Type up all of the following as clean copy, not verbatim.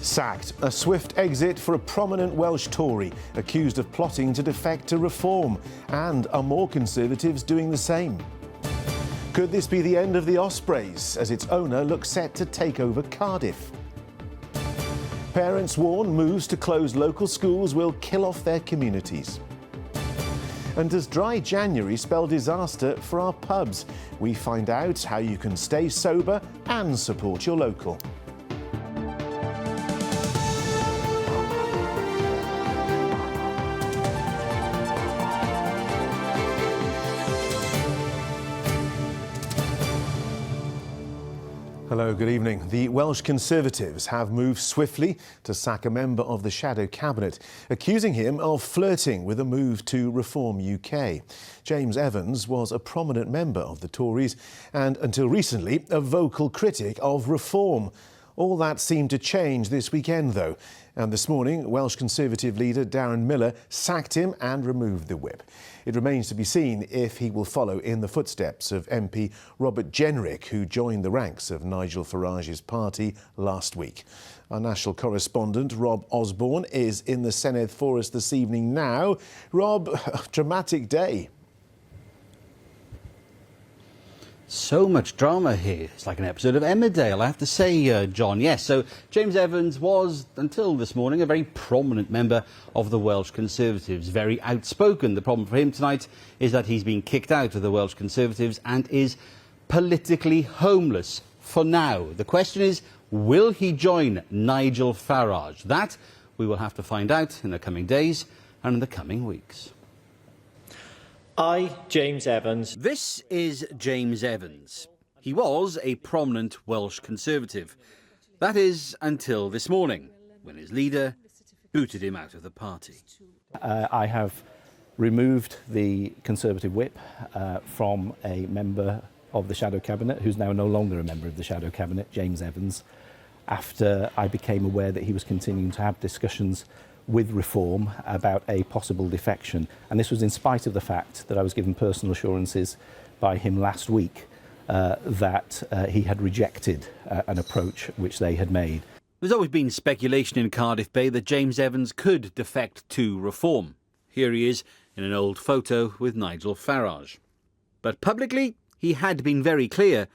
Sacked. A swift exit for a prominent Welsh Tory accused of plotting to defect to Reform. And are more Conservatives doing the same? Could this be the end of the Ospreys as its owner looks set to take over Cardiff? Parents warn moves to close local schools will kill off their communities. And does dry January spell disaster for our pubs? We find out how you can stay sober and support your local. Hello, good evening. The Welsh Conservatives have moved swiftly to sack a member of the shadow cabinet, accusing him of flirting with a move to Reform UK. James Evans was a prominent member of the Tories and, until recently, a vocal critic of Reform. All that seemed to change this weekend, though. And this morning, Welsh Conservative leader Darren Millar sacked him and removed the whip. It remains to be seen if he will follow in the footsteps of MP Robert Jenrick, who joined the ranks of Nigel Farage's party last week. Our national correspondent, Rob Osborne, is in the Senedd for us this evening now. Rob, a dramatic day. So much drama here. It's like an episode of Emmerdale, I have to say, John. Yes, so James Evans was, until this morning, a very prominent member of the Welsh Conservatives, very outspoken. The problem for him tonight is that he's been kicked out of the Welsh Conservatives and is politically homeless for now. The question is, will he join Nigel Farage? That we will have to find out in the coming days and in the coming weeks. I, James Evans. This is James Evans. He was a prominent Welsh Conservative. That is, until this morning, when his leader booted him out of the party. I have removed the Conservative whip from a member of the Shadow Cabinet, who's now no longer a member of the Shadow Cabinet, James Evans, after I became aware that he was continuing to have discussions with Reform about a possible defection. And this was in spite of the fact that I was given personal assurances by him last week that he had rejected an approach which they had made. There's always been speculation in Cardiff Bay that James Evans could defect to Reform. Here he is in an old photo with Nigel Farage. But publicly, he had been very clear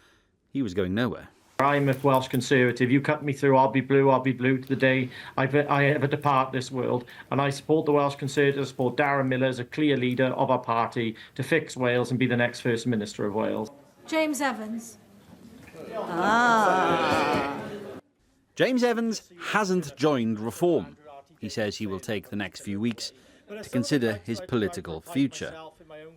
he was going nowhere. I'm a Welsh Conservative. You cut me through, I'll be blue to the day I ever depart this world. And I support the Welsh Conservatives, support Darren Millar as a clear leader of our party to fix Wales and be the next First Minister of Wales. James Evans. James Evans hasn't joined Reform. He says he will take the next few weeks to consider his political future.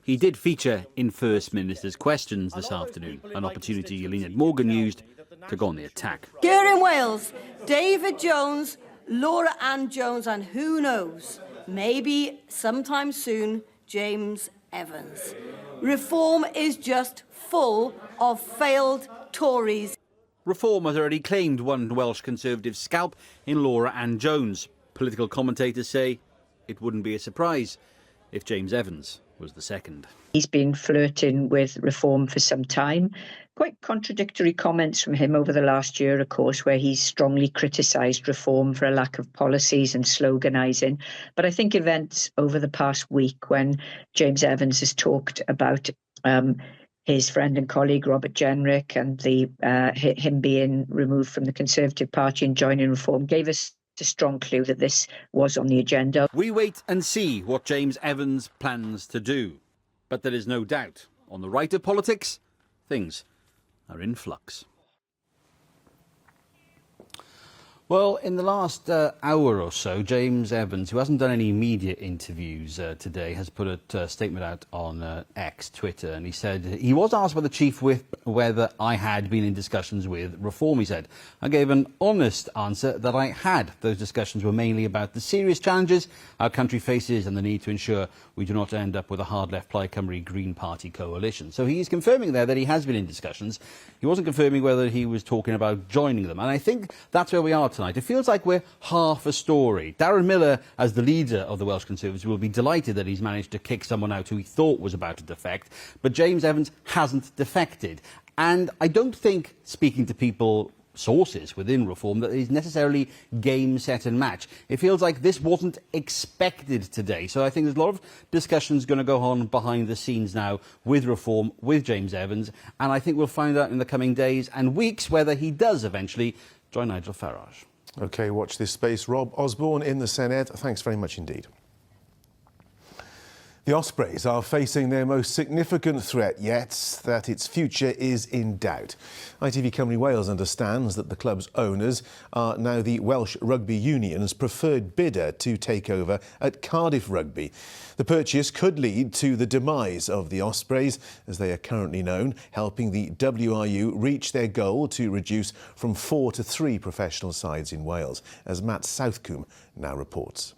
He did feature in First Minister's Questions this afternoon, an opportunity Elena Morgan used to go on the attack. Here in Wales, David Jones, Laura Ann Jones, and who knows, maybe sometime soon, James Evans. Reform is just full of failed Tories. Reform has already claimed one Welsh Conservative scalp in Laura Ann Jones. Political commentators say it wouldn't be a surprise if James Evans was the second. He's been flirting with Reform for some time. Quite contradictory comments from him over the last year, of course, where he's strongly criticised Reform for a lack of policies and sloganising. But I think events over the past week when James Evans has talked about his friend and colleague Robert Jenrick and him being removed from the Conservative Party and joining Reform gave us a strong clue that this was on the agenda. We wait and see what James Evans plans to do. But there is no doubt, on the right of politics, things are in flux. Well, in the last hour or so, James Evans, who hasn't done any media interviews today, has put a statement out on X, Twitter, and he said he was asked by the Chief Whip whether I had been in discussions with Reform. He said, I gave an honest answer that I had. Those discussions were mainly about the serious challenges our country faces and the need to ensure we do not end up with a hard left Plaid Cymru Green Party coalition. So he is confirming there that he has been in discussions. He wasn't confirming whether he was talking about joining them. And I think that's where we are tonight. It feels like we're half a story. Darren Millar, as the leader of the Welsh Conservatives, will be delighted that he's managed to kick someone out who he thought was about to defect. But James Evans hasn't defected. And I don't think, speaking to people sources within Reform that is necessarily game, set and match. It feels like this wasn't expected today. So I think there's a lot of discussions going to go on behind the scenes now with Reform, with James Evans, and I think we'll find out in the coming days and weeks whether he does eventually join Nigel Farage. OK, watch this space. Rob Osborne in the Senedd, thanks very much indeed. The Ospreys are facing their most significant threat yet, that its future is in doubt. ITV Company Wales understands that the club's owners are now the Welsh Rugby Union's preferred bidder to take over at Cardiff Rugby. The purchase could lead to the demise of the Ospreys, as they are currently known, helping the WRU reach their goal to reduce from 4 to 3 professional sides in Wales, as Matt Southcombe now reports.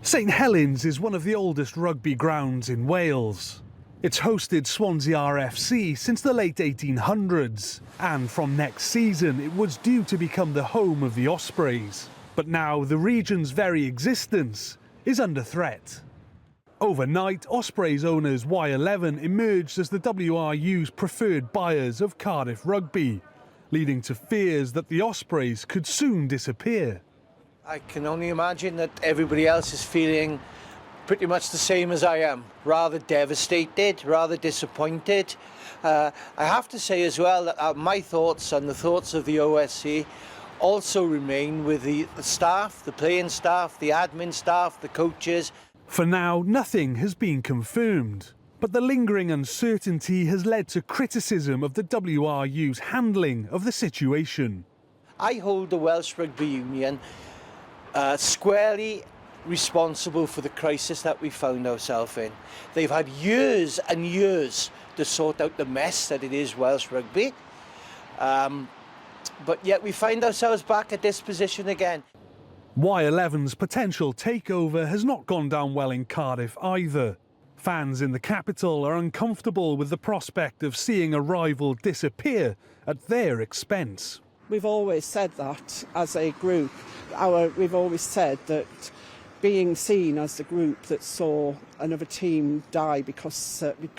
St Helens is one of the oldest rugby grounds in Wales. It's hosted Swansea RFC since the late 1800s, and from next season it was due to become the home of the Ospreys. But now the region's very existence is under threat. Overnight, Ospreys owners Y11 emerged as the WRU's preferred buyers of Cardiff Rugby, leading to fears that the Ospreys could soon disappear. I can only imagine that everybody else is feeling pretty much the same as I am. Rather devastated, rather disappointed. I have to say as well that my thoughts and the thoughts of the OSC also remain with the staff, the playing staff, the admin staff, the coaches. For now, nothing has been confirmed, but the lingering uncertainty has led to criticism of the WRU's handling of the situation. I hold the Welsh Rugby Union squarely responsible for the crisis that we found ourselves in. They've had years and years to sort out the mess that it is Welsh Rugby, but yet we find ourselves back at this position again. Y11's potential takeover has not gone down well in Cardiff either. Fans in the capital are uncomfortable with the prospect of seeing a rival disappear at their expense. We've always said that as a group. We've always said that being seen as the group that saw another team die because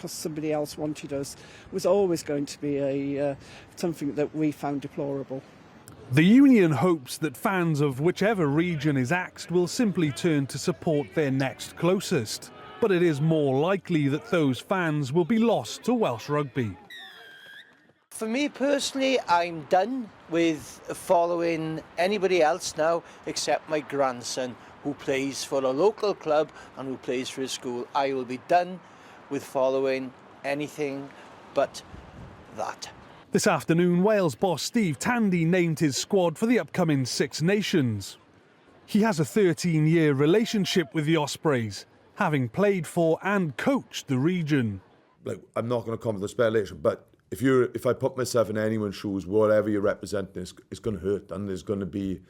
somebody else wanted us was always going to be something that we found deplorable. The union hopes that fans of whichever region is axed will simply turn to support their next closest. But it is more likely that those fans will be lost to Welsh Rugby. For me personally, I'm done with following anybody else now except my grandson, who plays for a local club and who plays for his school. I will be done with following anything but that. This afternoon, Wales boss Steve Tandy named his squad for the upcoming Six Nations. He has a 13-year relationship with the Ospreys, having played for and coached the region. I'm not going to comment on the speculation, but if I put myself in anyone's shoes, whatever you're representing, it's going to hurt, and there's going to be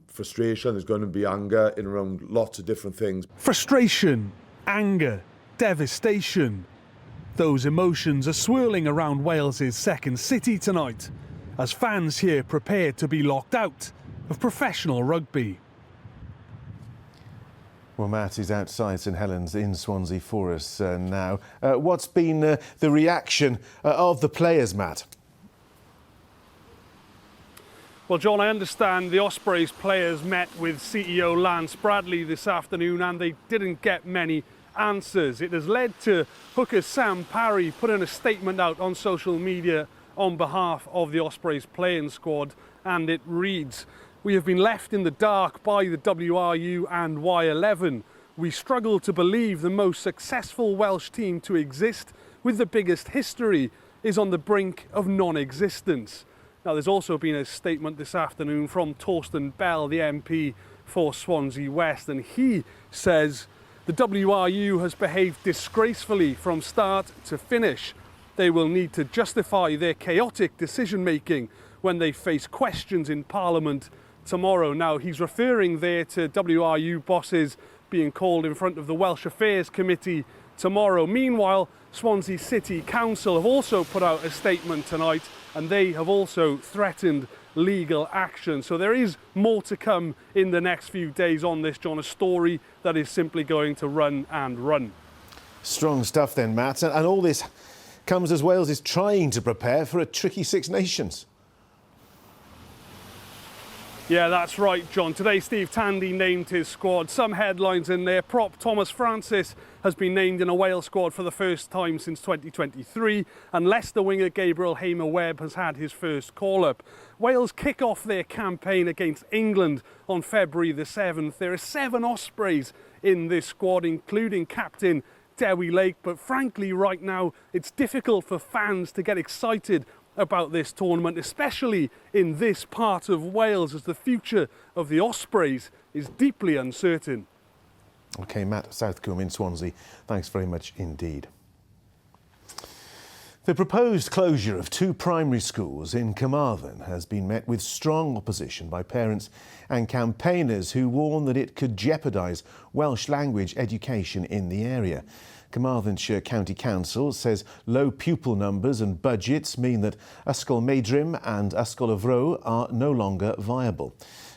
frustration, there's going to be anger in around lots of different things. Frustration, anger, devastation. Those emotions are swirling around Wales's second city tonight, as fans here prepare to be locked out of professional rugby. Well, Matt is outside St Helens in Swansea for us now. What's been the reaction of the players, Matt? Well, John, I understand the Ospreys players met with CEO Lance Bradley this afternoon and they didn't get many answers. It has led to hooker Sam Parry putting a statement out on social media on behalf of the Ospreys playing squad, and it reads: "We have been left in the dark by the WRU and Y11. We struggle to believe the most successful Welsh team to exist with the biggest history is on the brink of non-existence." Now, there's also been a statement this afternoon from Torsten Bell, the MP for Swansea West, and he says the WRU has behaved disgracefully from start to finish. They will need to justify their chaotic decision-making when they face questions in Parliament tomorrow. Now, he's referring there to WRU bosses being called in front of the Welsh Affairs Committee tomorrow. Meanwhile, Swansea City Council have also put out a statement tonight, and they have also threatened legal action. So there is more to come in the next few days on this, John, a story that is simply going to run and run. Strong stuff then, Matt. And all this comes as Wales is trying to prepare for a tricky Six Nations. Yeah, that's right, John. Today, Steve Tandy named his squad. Some headlines in there. Prop Thomas Francis has been named in a Wales squad for the first time since 2023, and Leicester winger Gabriel Hamer-Webb has had his first call-up. Wales kick off their campaign against England on February the 7th. There are 7 Ospreys in this squad, including captain Dewi Lake, but frankly, right now, it's difficult for fans to get excited about this tournament, especially in this part of Wales, as the future of the Ospreys is deeply uncertain. OK, Matt Southcombe in Swansea, thanks very much indeed. The proposed closure of 2 primary schools in Carmarthen has been met with strong opposition by parents and campaigners who warn that it could jeopardise Welsh language education in the area. Carmarthenshire County Council says low pupil numbers and budgets mean that Ysgol Meidrim and Ysgol y Fro are no longer viable.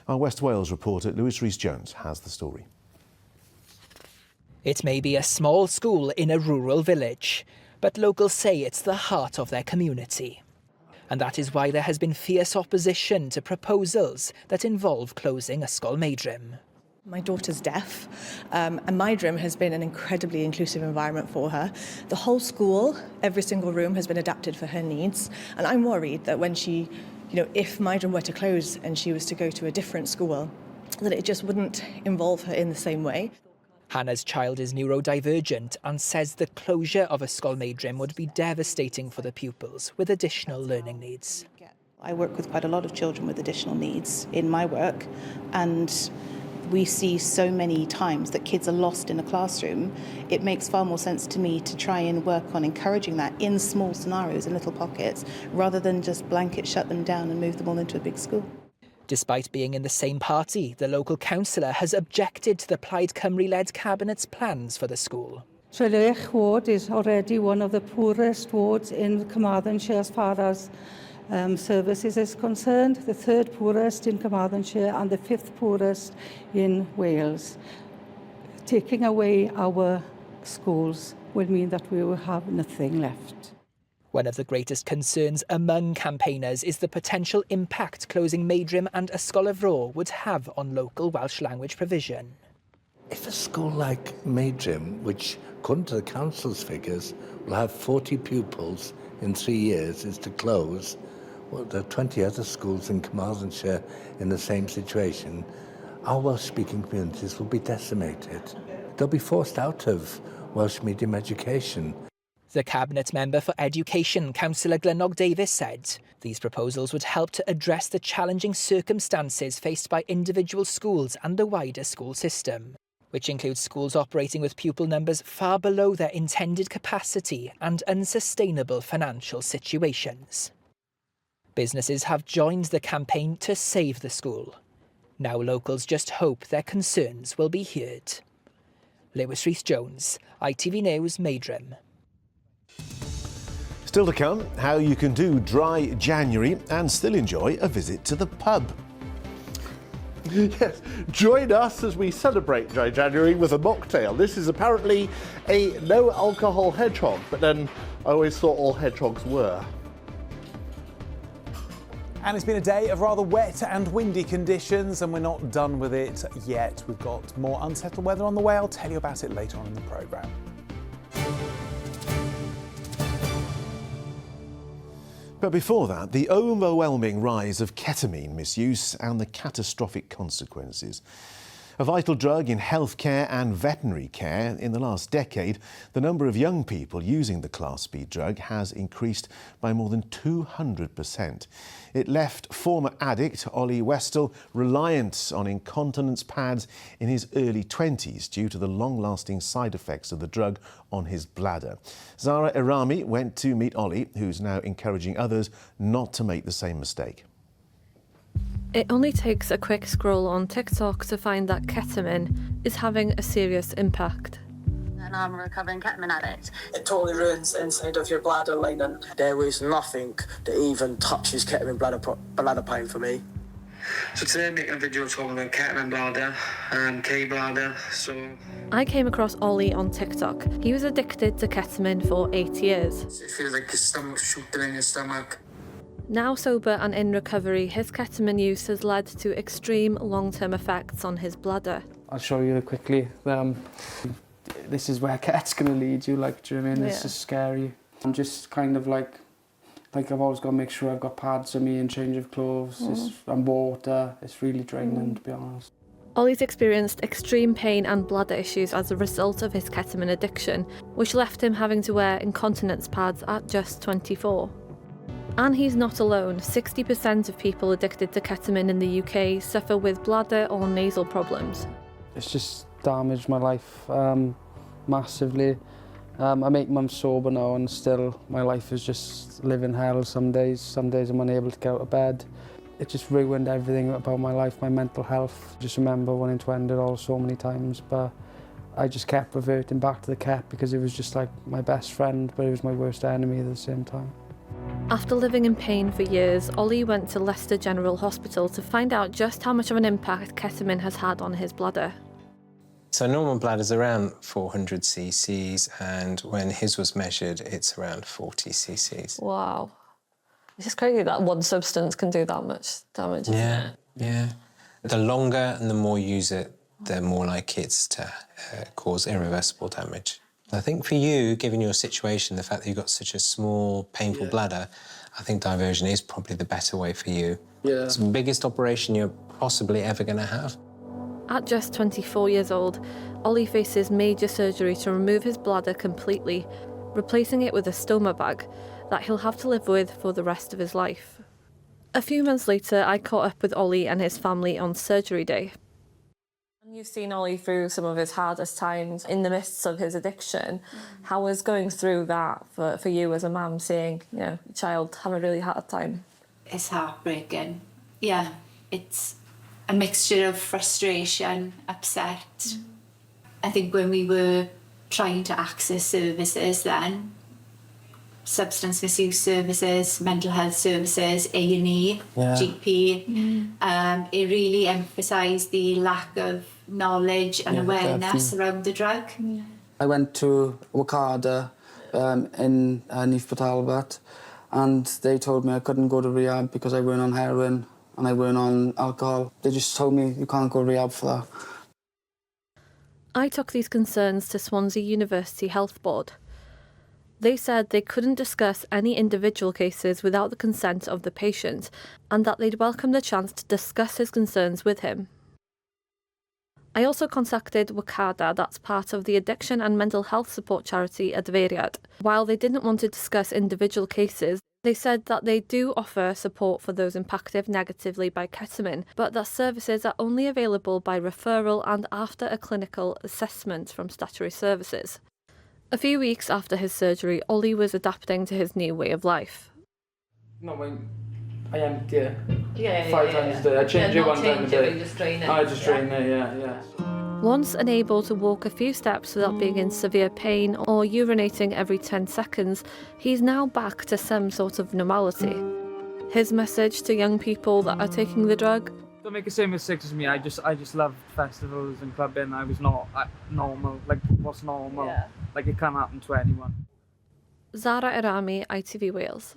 Our West Wales reporter Lewis Rhys-Jones has the story. It may be a small school in a rural village, but locals say it's the heart of their community. And that is why there has been fierce opposition to proposals that involve closing Ysgol Meidrim. My daughter's deaf, and Meidrim has been an incredibly inclusive environment for her. The whole school, every single room has been adapted for her needs, and I'm worried that when she, if Meidrim were to close and she was to go to a different school, that it just wouldn't involve her in the same way. Hannah's child is neurodivergent and says the closure of Ysgol Meidrim would be devastating for the pupils with additional learning needs. I work with quite a lot of children with additional needs in my work, and we see so many times that kids are lost in a classroom. It makes far more sense to me to try and work on encouraging that in small scenarios, in little pockets, rather than just blanket shut them down and move them all into a big school. Despite being in the same party, the local councillor has objected to the Plaid Cymru-led cabinet's plans for the school. Trelech ward is already one of the poorest wards in Carmarthenshire as far as services is concerned, the 3rd poorest in Carmarthenshire and the 5th poorest in Wales. Taking away our schools will mean that we will have nothing left. One of the greatest concerns among campaigners is the potential impact closing Meidrim and Ysgol y Fro would have on local Welsh language provision. If a school like Meidrim, which according to the council's figures will have 40 pupils in 3 years, is to close, well, there are 20 other schools in Carmarthenshire in the same situation. Our Welsh-speaking communities will be decimated. They'll be forced out of Welsh medium education. The Cabinet Member for Education, Councillor Glennog Davies, said these proposals would help to address the challenging circumstances faced by individual schools and the wider school system, which includes schools operating with pupil numbers far below their intended capacity and unsustainable financial situations. Businesses have joined the campaign to save the school. Now locals just hope their concerns will be heard. Lewis Rhys-Jones, ITV News, Meidrim. Still to come, how you can do dry January and still enjoy a visit to the pub. Yes, join us as we celebrate Dry January with a mocktail. This is apparently a no-alcohol hedgehog, but then I always thought all hedgehogs were. And it's been a day of rather wet and windy conditions, and we're not done with it yet. We've got more unsettled weather on the way. I'll tell you about it later on in the programme. But before that, the overwhelming rise of ketamine misuse and the catastrophic consequences. A vital drug in healthcare and veterinary care, in the last decade, the number of young people using the Class B drug has increased by more than 200%. It left former addict Ollie Westall reliant on incontinence pads in his early 20s due to the long-lasting side effects of the drug on his bladder. Zara Irami went to meet Ollie, who's now encouraging others not to make the same mistake. It only takes a quick scroll on TikTok to find that ketamine is having a serious impact. And I'm a recovering ketamine addict. It totally ruins the inside of your bladder lining. There is nothing that even touches ketamine bladder pain for me. So today I'm making a video talking about ketamine bladder and K-bladder, so... I came across Ollie on TikTok. He was addicted to ketamine for 8 years. It feels like your stomach's shooting in your stomach. Now sober and in recovery, his ketamine use has led to extreme long-term effects on his bladder. I'll show you quickly. This is where Ket's going to lead you, like, do you know what I mean? This is scary. I'm just kind of like I've always got to make sure I've got pads on me and change of clothes and water. It's really draining, to be honest. Ollie's experienced extreme pain and bladder issues as a result of his ketamine addiction, which left him having to wear incontinence pads at just 24. And he's not alone. 60% of people addicted to ketamine in the UK suffer with bladder or nasal problems. It's just damaged my life massively. I'm 8 months sober now and still my life is just living hell some days. Some days I'm unable to get out of bed. It just ruined everything about my life, my mental health. I just remember wanting to end it all so many times, but I just kept reverting back to the Ket because it was just like my best friend, but it was my worst enemy at the same time. After living in pain for years, Ollie went to Leicester General Hospital to find out just how much of an impact ketamine has had on his bladder. So normal bladder's around 400 cc's, and when his was measured, it's around 40 cc's. Wow. It's just crazy that one substance can do that much damage. Yeah, yeah. The longer and the more you use it, the more likely it's to cause irreversible damage. I think for you, given your situation, the fact that you've got such a small, painful bladder, I think diversion is probably the better way for you. Yeah. It's the biggest operation you're possibly ever going to have. At just 24 years old, Ollie faces major surgery to remove his bladder completely, replacing it with a stoma bag that he'll have to live with for the rest of his life. A few months later, I caught up with Ollie and his family on surgery day. You've seen Ollie through some of his hardest times in the midst of his addiction. How was going through that for you as a mum, seeing your child have a really hard time? It's heartbreaking. Yeah, it's a mixture of frustration, upset. I think when we were trying to access services then, substance misuse services, mental health services, A&E, GP, it really emphasised the lack of knowledge and awareness around the drug. I went to Wakada in Neath Talbot, and they told me I couldn't go to rehab because I weren't on heroin and I weren't on alcohol. They just told me you can't go to rehab for that. I took these concerns to Swansea University Health Board. They said they couldn't discuss any individual cases without the consent of the patient, and that they'd welcome the chance to discuss his concerns with him. I also contacted Wakada, that's part of the addiction and mental health support charity Adfeiriad. While they didn't want to discuss individual cases, they said that they do offer support for those impacted negatively by ketamine, but that services are only available by referral and after a clinical assessment from statutory services. A few weeks after his surgery, Ollie was adapting to his new way of life. No, I empty it 5 times a day. I change it 1 time a day. You just drain it. I just drain it, yeah. Once unable to walk a few steps without being in severe pain or urinating every 10 seconds, he's now back to some sort of normality. His message to young people that are taking the drug: Don't make the same mistakes as me. I just love festivals and clubbing. I was not normal. Like, what's normal? Yeah. Like, it can't happen to anyone. Zara Arami, ITV Wales.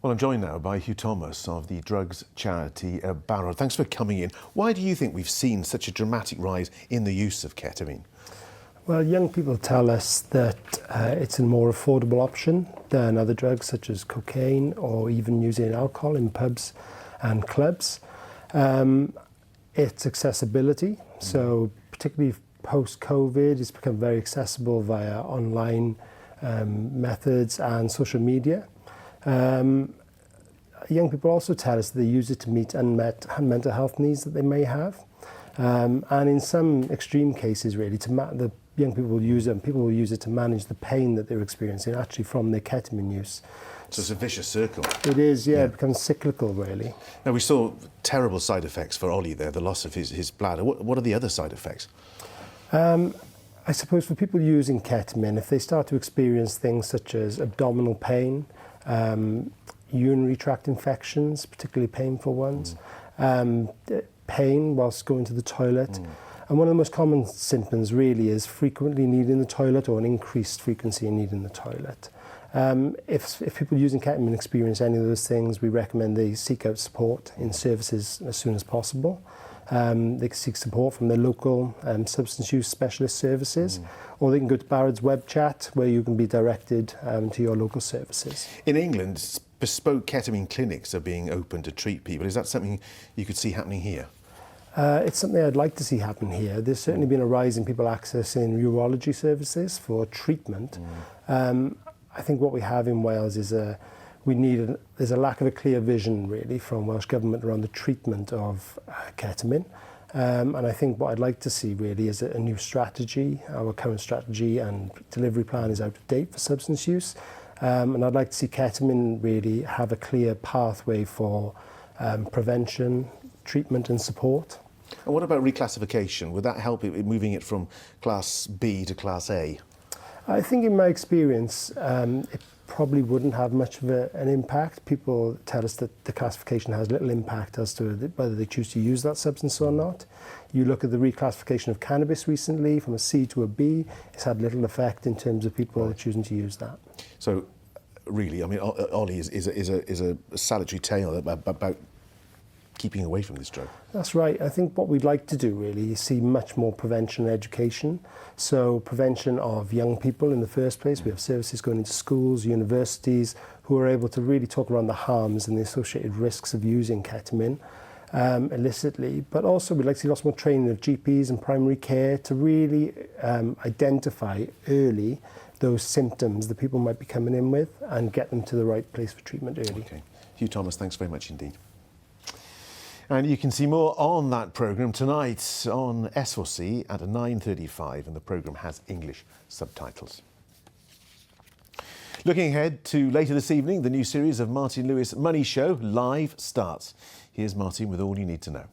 Well, I'm joined now by Hugh Thomas of the drugs charity Barrow. Thanks for coming in. Why do you think we've seen such a dramatic rise in the use of ketamine? Well, young people tell us that it's a more affordable option than other drugs such as cocaine or even using alcohol in pubs and clubs. Its accessibility, so particularly post-COVID, it's become very accessible via online methods and social media. Young people also tell us they use it to meet unmet mental health needs that they may have. And in some extreme cases, really, the young people will use it, people will use it to manage the pain that they're experiencing actually from their ketamine use. So it's a vicious circle. It is, yeah. It becomes cyclical, really. Now, we saw terrible side effects for Ollie there, the loss of his bladder. What are the other side effects? I suppose for people using ketamine, if they start to experience things such as abdominal pain, urinary tract infections, particularly painful ones, pain whilst going to the toilet. And one of the most common symptoms really is frequently needing the toilet or an increased frequency in needing the toilet. If people using ketamine experience any of those things, we recommend they seek out support in services as soon as possible. They can seek support from their local substance use specialist services, or they can go to Barrett's web chat, where you can be directed to your local services. In England, bespoke ketamine clinics are being opened to treat people. Is that something you could see happening here? It's something I'd like to see happen here. There's certainly been a rise in people accessing urology services for treatment. I think what we have in Wales is there's a lack of a clear vision, really, from Welsh Government around the treatment of ketamine. And I think what I'd like to see, really, is a new strategy. Our current strategy and delivery plan is out of date for substance use. And I'd like to see ketamine really have a clear pathway for prevention, treatment and support. And what about reclassification? Would that help it moving it from Class B to Class A? I think in my experience, it probably wouldn't have much of an impact. People tell us that the classification has little impact as to whether they choose to use that substance or not. You look at the reclassification of cannabis recently from a C to a B, it's had little effect in terms of people choosing to use that. So, really, I mean, Ollie is a salutary tale about keeping away from this drug. That's right. I think what we'd like to do really is see much more prevention and education. So prevention of young people in the first place. We have services going into schools, universities, who are able to really talk around the harms and the associated risks of using ketamine illicitly. But also we'd like to see lots more training of GPs and primary care to really identify early those symptoms that people might be coming in with and get them to the right place for treatment early. Okay. Hugh Thomas, thanks very much indeed. And you can see more on that programme tonight on S4C at 9:35, and the programme has English subtitles. Looking ahead to later this evening, the new series of Martin Lewis Money Show Live starts. Here's Martin with all you need to know.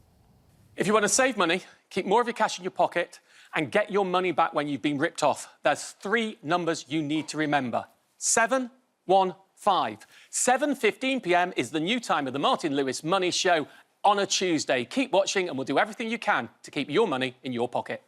If you want to save money, keep more of your cash in your pocket and get your money back when you've been ripped off, there's 3 numbers you need to remember. 715. 7:15 p.m. is the new time of the Martin Lewis Money Show on a Tuesday. Keep watching and we'll do everything you can to keep your money in your pocket.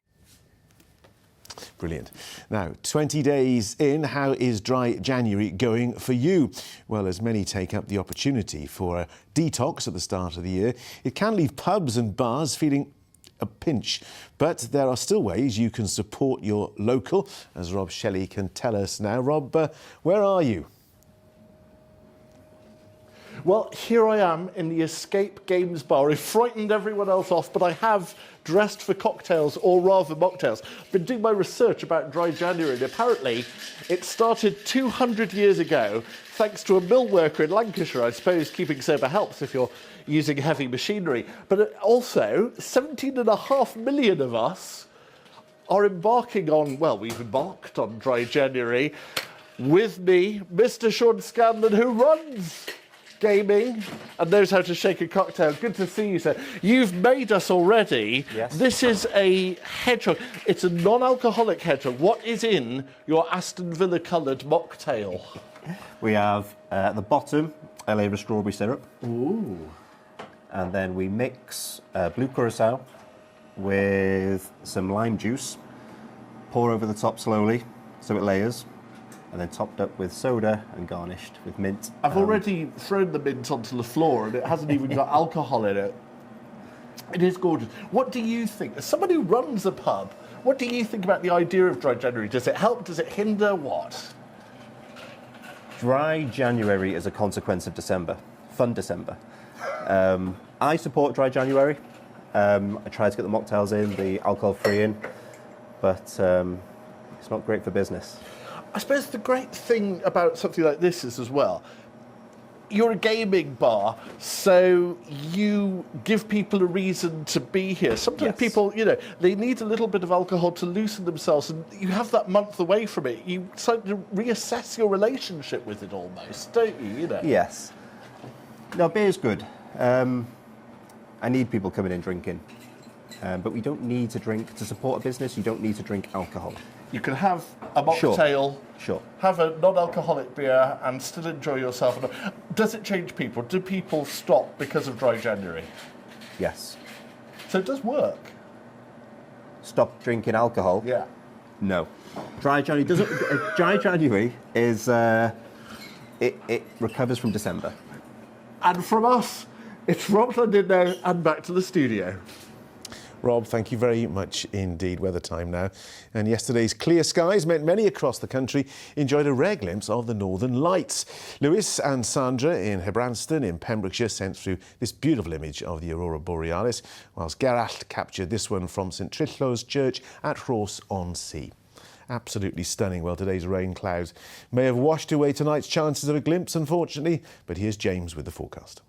Brilliant. Now, 20 days in, how is dry January going for you? Well, as many take up the opportunity for a detox at the start of the year, it can leave pubs and bars feeling a pinch. But there are still ways you can support your local, as Rob Shelley can tell us now. Rob, where are you? Well, here I am in the Escape Games bar. I frightened everyone else off, but I have dressed for cocktails, or rather mocktails. I've been doing my research about dry January, and apparently it started 200 years ago, thanks to a mill worker in Lancashire. I suppose keeping sober helps if you're using heavy machinery. But also, 17.5 million of us are embarking on, well, we've embarked on dry January. With me, Mr. Sean Scanlon, who runs gaming and knows how to shake a cocktail. Good to see you, sir. You've made us already. Yes. This is a hedgehog. It's a non-alcoholic hedgehog. What is in your Aston Villa coloured mocktail? We have at the bottom a layer of strawberry syrup. Ooh. And then we mix blue curacao with some lime juice. Pour over the top slowly so it layers. And then topped up with soda and garnished with mint. I've already thrown the mint onto the floor and it hasn't even got alcohol in it. It is gorgeous. What do you think? As someone who runs a pub, what do you think about the idea of dry January? Does it help? Does it hinder? What? Dry January is a consequence of December. Fun December. I support dry January. I try to get the mocktails in, the alcohol-free in, but it's not great for business. I suppose the great thing about something like this is as well, you're a gaming bar, so you give people a reason to be here. Sometimes people, you know, they need a little bit of alcohol to loosen themselves, and you have that month away from it. You start to reassess your relationship with it almost, don't you? You know? Yes. No, beer's good. I need people coming in drinking, but we don't need to drink to support a business. You don't need to drink alcohol. You can have a mocktail, sure. Have a non-alcoholic beer and still enjoy yourself. Does it change people? Do people stop because of dry January? Yes. So it does work. Stop drinking alcohol? Yeah. No. Dry January doesn't. Dry January is It recovers from December. And from us, it's Rob London now and back to the studio. Rob, thank you very much indeed. Weather time now. And yesterday's clear skies meant many across the country enjoyed a rare glimpse of the Northern Lights. Lewis and Sandra in Hebranston in Pembrokeshire sent through this beautiful image of the Aurora Borealis, whilst Gerallt captured this one from St Trillo's Church at Rhos-on-Sea. Absolutely stunning. Well, today's rain clouds may have washed away tonight's chances of a glimpse, unfortunately, but here's James with the forecast.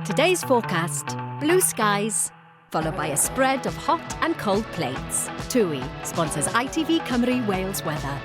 Today's forecast, blue skies, followed by a spread of hot and cold plates. TUI sponsors ITV Cymru Wales weather.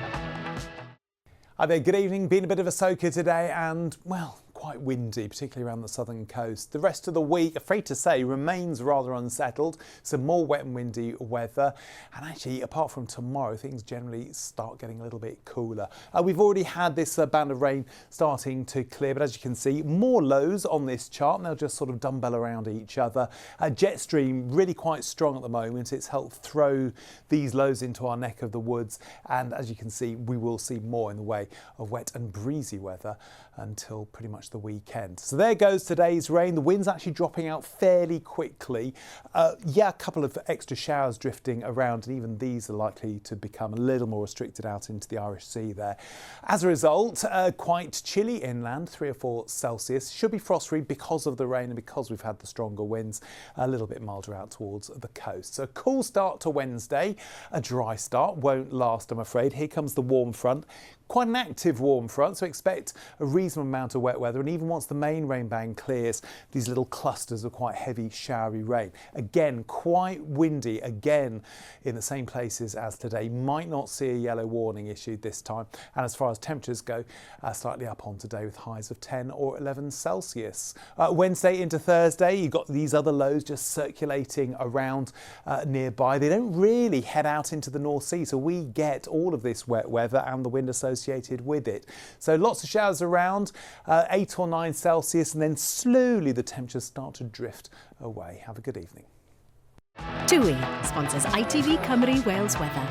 Hi there, good evening. Been a bit of a soaker today and, well, quite windy, particularly around the southern coast. The rest of the week, afraid to say, remains rather unsettled. Some more wet and windy weather. And actually, apart from tomorrow, things generally start getting a little bit cooler. We've already had this band of rain starting to clear, but as you can see, more lows on this chart, and they'll just sort of dumbbell around each other. Jet stream really quite strong at the moment. It's helped throw these lows into our neck of the woods. And as you can see, we will see more in the way of wet and breezy weather until pretty much the weekend. So there goes today's rain. The wind's actually dropping out fairly quickly. A couple of extra showers drifting around, and even these are likely to become a little more restricted out into the Irish Sea there. As a result, quite chilly inland, 3 or 4 Celsius. Should be frost-free because of the rain and because we've had the stronger winds. A little bit milder out towards the coast. So a cool start to Wednesday. A dry start won't last, I'm afraid. Here comes the warm front. Quite an active warm front, so expect a reasonable amount of wet weather, and even once the main rain band clears, these little clusters of quite heavy showery rain. Again, quite windy, again in the same places as today. Might not see a yellow warning issued this time, and as far as temperatures go, slightly up on today with highs of 10 or 11 Celsius. Wednesday into Thursday, you've got these other lows just circulating around nearby. They don't really head out into the North Sea, so we get all of this wet weather and the wind associated with it. So lots of showers around, 8 or 9 Celsius, and then slowly the temperatures start to drift away. Have a good evening. TUI sponsors ITV Cymru Wales weather.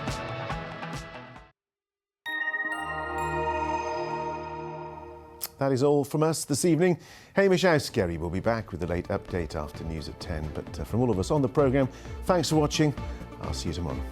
That is all from us this evening. Hamish Auskerry will be back with the late update after news at 10. But from all of us on the programme, thanks for watching. I'll see you tomorrow.